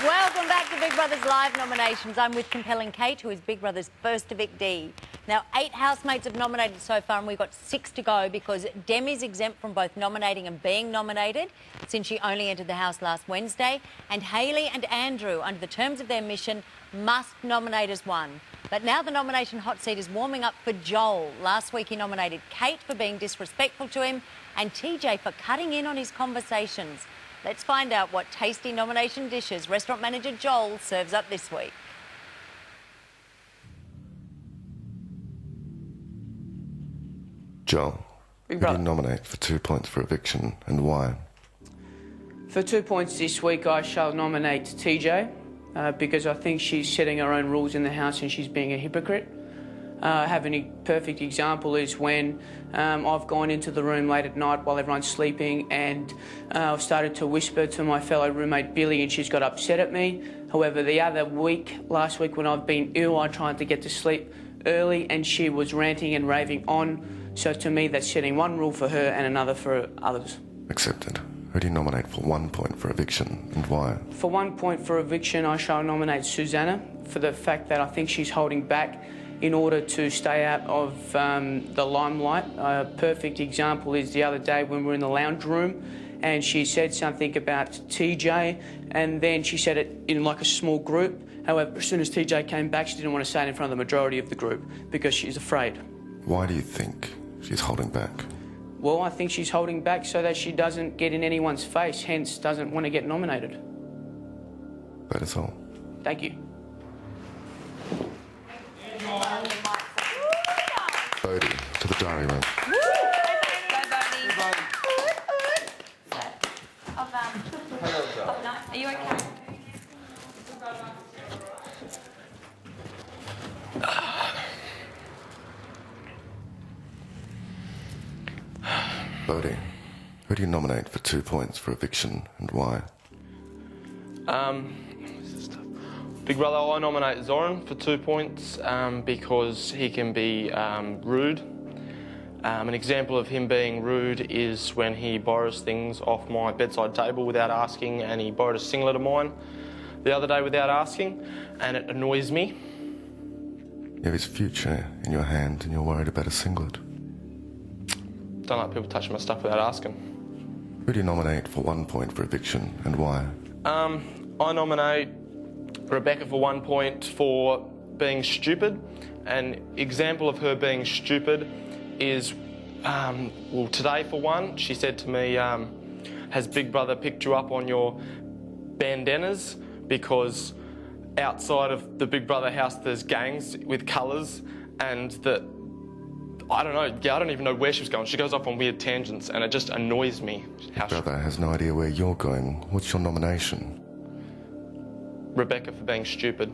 Welcome back to Big Brother's live nominations. I'm with Compelling Kate, who is Big Brother's first evictee. Now, 8 housemates have nominated so far, and we've got 6 to go because Demi's exempt from both nominating and being nominated since she only entered the house last Wednesday. And Hayley and Andrew, under the terms of their mission, must nominate as one. But now the nomination hot seat is warming up for Joel. Last week he nominated Kate for being disrespectful to him and TJ for cutting in on his conversations. Let's find out what tasty nomination dishes restaurant manager Joel serves up this week. Joel, who do you nominate for 2 points for eviction and why? For 2 points this week, I shall nominate TJ because I think she's setting her own rules in the house and she's being a hypocrite. Having a perfect example is when I've gone into the room late at night while everyone's sleeping and I've started to whisper to my fellow roommate Billy and she's got upset at me. However, the other week, last week when I've been ill, I tried to get to sleep early and she was ranting and raving on. So to me, that's setting one rule for her and another for others. Accepted. Who do you nominate for 1 point for eviction and why? For 1 point for eviction, I shall nominate Susanna for the fact that I think she's holding back in order to stay out of the limelight. A perfect example is the other day when we were in the lounge room and she said something about TJ and then she said it in like a small group. However, as soon as TJ came back, she didn't want to say it in front of the majority of the group because she's afraid. Why do you think she's holding back? Well, I think she's holding back so that she doesn't get in anyone's face, hence doesn't want to get nominated. That is all. Thank you. Bodie, to the diary room. Are you okay? Bodie, who do you nominate for 2 points for eviction and why? Big Brother, I nominate Zoran for 2 points because he can be rude. An example of him being rude is when he borrows things off my bedside table without asking, and he borrowed a singlet of mine the other day without asking, and it annoys me. You have his future in your hand and you're worried about a singlet. Don't like people touching my stuff without asking. Who do you nominate for 1 point for eviction and why? I nominate Rebecca for 1 point for being stupid. An example of her being stupid is, well, today for one, she said to me, has Big Brother picked you up on your bandanas? Because outside of the Big Brother house there's gangs with colours and that, I don't know, I don't even know where she was going. She goes off on weird tangents and it just annoys me. Big Brother has no idea where you're going. What's your nomination? Rebecca for being stupid.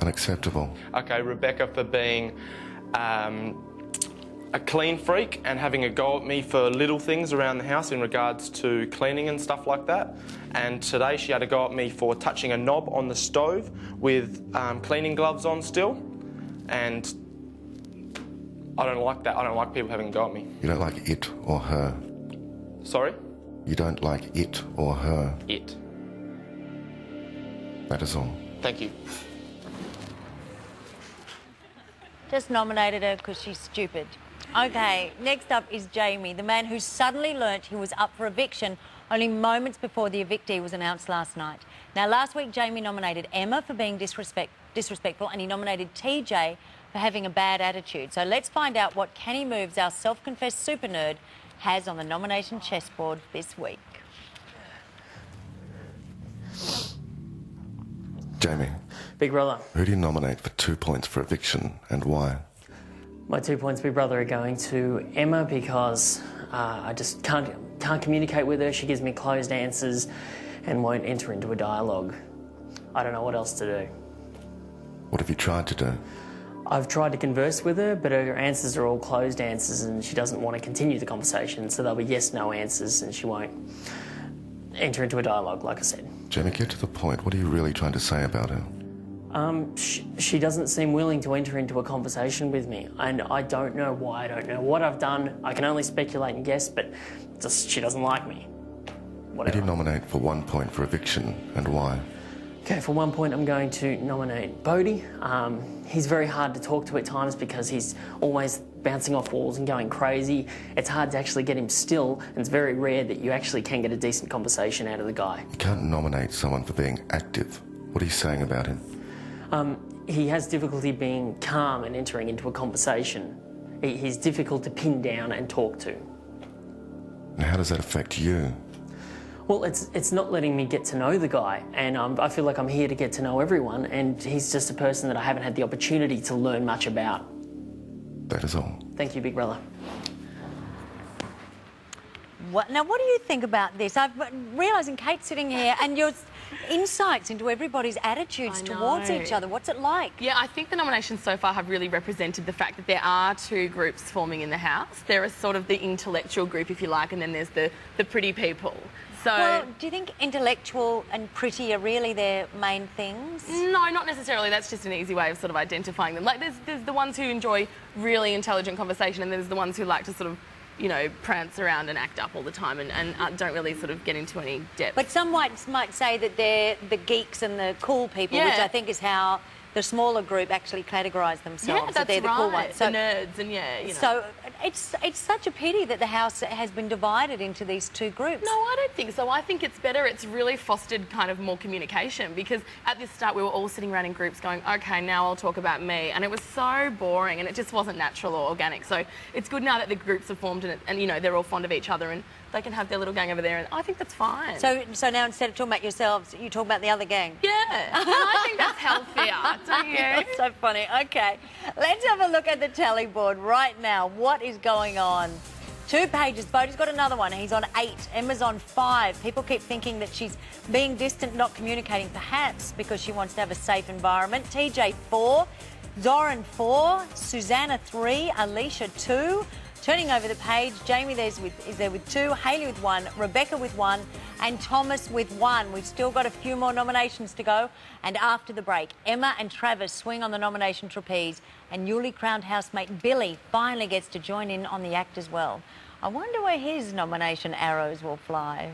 Unacceptable. Okay, Rebecca for being a clean freak and having a go at me for little things around the house in regards to cleaning and stuff like that. And today she had a go at me for touching a knob on the stove with cleaning gloves on still. And I don't like that. I don't like people having a go at me. You don't like it or her? Sorry? You don't like it or her? It. That is all. Thank you. Just nominated her because she's stupid. OK, next up is Jamie, the man who suddenly learnt he was up for eviction only moments before the evictee was announced last night. Now, last week, Jamie nominated Emma for being disrespectful and he nominated TJ for having a bad attitude. So let's find out what canny moves our self-confessed super nerd has on the nomination chessboard this week. Jamie. Big Brother. Who do you nominate for 2 points for eviction and why? My 2 points, Big Brother, are going to Emma because I just can't communicate with her. She gives me closed answers and won't enter into a dialogue. I don't know what else to do. What have you tried to do? I've tried to converse with her, but her answers are all closed answers and she doesn't want to continue the conversation, so they'll be yes-no answers and she won't enter into a dialogue, like I said. Jamie, get to the point. What are you really trying to say about her? She doesn't seem willing to enter into a conversation with me, and I don't know why. I don't know what I've done. I can only speculate and guess, but just she doesn't like me. Who Whatever. do you nominate for 1 point for eviction and why? Okay, for 1 point, I'm going to nominate Bodie. He's very hard to talk to at times because he's always bouncing off walls and going crazy. It's hard to actually get him still, and it's very rare that you actually can get a decent conversation out of the guy. You can't nominate someone for being active. What are you saying about him? He has difficulty being calm and entering into a conversation. He's difficult to pin down and talk to. And how does that affect you? Well, it's not letting me get to know the guy, and I feel like I'm here to get to know everyone, and he's just a person that I haven't had the opportunity to learn much about. That is all. Thank you, Big Brother. Now, what do you think about this? I'm realising Kate's sitting here and your insights into everybody's attitudes towards each other. What's it like? Yeah, I think the nominations so far have really represented the fact that there are two groups forming in the house. There is sort of the intellectual group, if you like, and then there's the pretty people. So, well, do you think intellectual and pretty are really their main things? no, not necessarily. That's just an easy way of sort of identifying them. Like, there's the ones who enjoy really intelligent conversation, and there's the ones who like to sort of, you know, prance around and act up all the time and don't really sort of get into any depth. But some might say that they're the geeks and the cool people, which I think is how the smaller group actually categorise themselves. Yeah, that that's they're the cool ones. the nerds and you know. So it's such a pity that the house has been divided into these two groups. No, I don't think so. I think it's better. It's really fostered kind of more communication, because at this start we were all sitting around in groups going, OK, now I'll talk about me. And it was so boring and it just wasn't natural or organic. So it's good now that the groups have formed and you know, they're all fond of each other and they can have their little gang over there, and I think that's fine. So now instead of talking about yourselves, you talk about the other gang? Yeah, and I think that's healthier, don't you? That's so funny. OK, let's have a look at the tally board right now. What is going on? 2 pages. Bodie's got another one. He's on 8. Emma's on 5. People keep thinking that she's being distant, not communicating, perhaps because she wants to have a safe environment. TJ 4. Zoran 4. Susanna 3. Alicia 2. Turning over the page, Jamie is there with 2, Hayley with 1, Rebecca with 1, and Thomas with 1. We've still got a few more nominations to go. And after the break, Emma and Travis swing on the nomination trapeze, and newly crowned housemate Billy finally gets to join in on the act as well. I wonder where his nomination arrows will fly.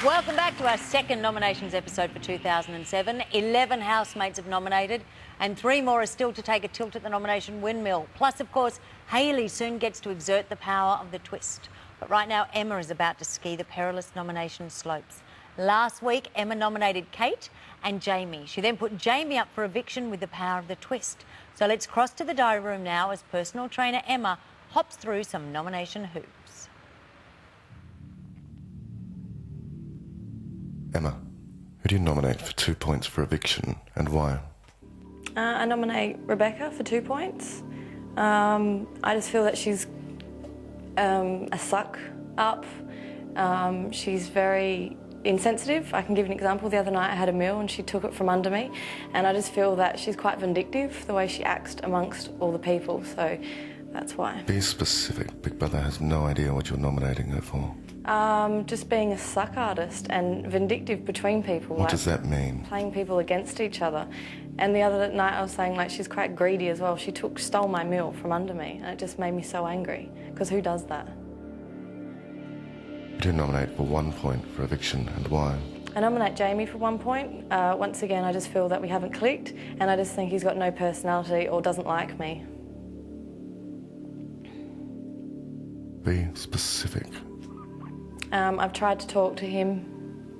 Welcome back to our second nominations episode for 2007. 11 housemates have nominated and 3 more are still to take a tilt at the nomination windmill. Plus, of course, Hayley soon gets to exert the power of the twist. But right now, Emma is about to ski the perilous nomination slopes. Last week, Emma nominated Kate and Jamie. She then put Jamie up for eviction with the power of the twist. So let's cross to the diary room now as personal trainer Emma hops through some nomination hoops. Emma, who do you nominate for 2 points for eviction and why? I nominate Rebecca for 2 points. I just feel that she's a suck up. She's very insensitive. I can give an example. The other night I had a meal and she took it from under me, and I just feel that she's quite vindictive the way she acts amongst all the people, so that's why. Be specific. Big Brother has no idea what you're nominating her for. Just being a suck artist and vindictive between people. What does that mean? Playing people against each other. And the other night I was saying, like, she's quite greedy as well. She stole my meal from under me, and it just made me so angry, because who does that? Who do you nominate for 1 point for eviction and why? I nominate Jamie for 1 point. Once again, I just feel that we haven't clicked, and I just think he's got no personality or doesn't like me. Be specific. I've tried to talk to him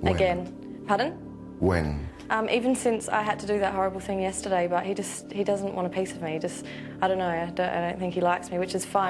When? again. Pardon? When? Even since I had to do that horrible thing yesterday, but he doesn't want a piece of me. I don't know, I don't think he likes me, which is fine.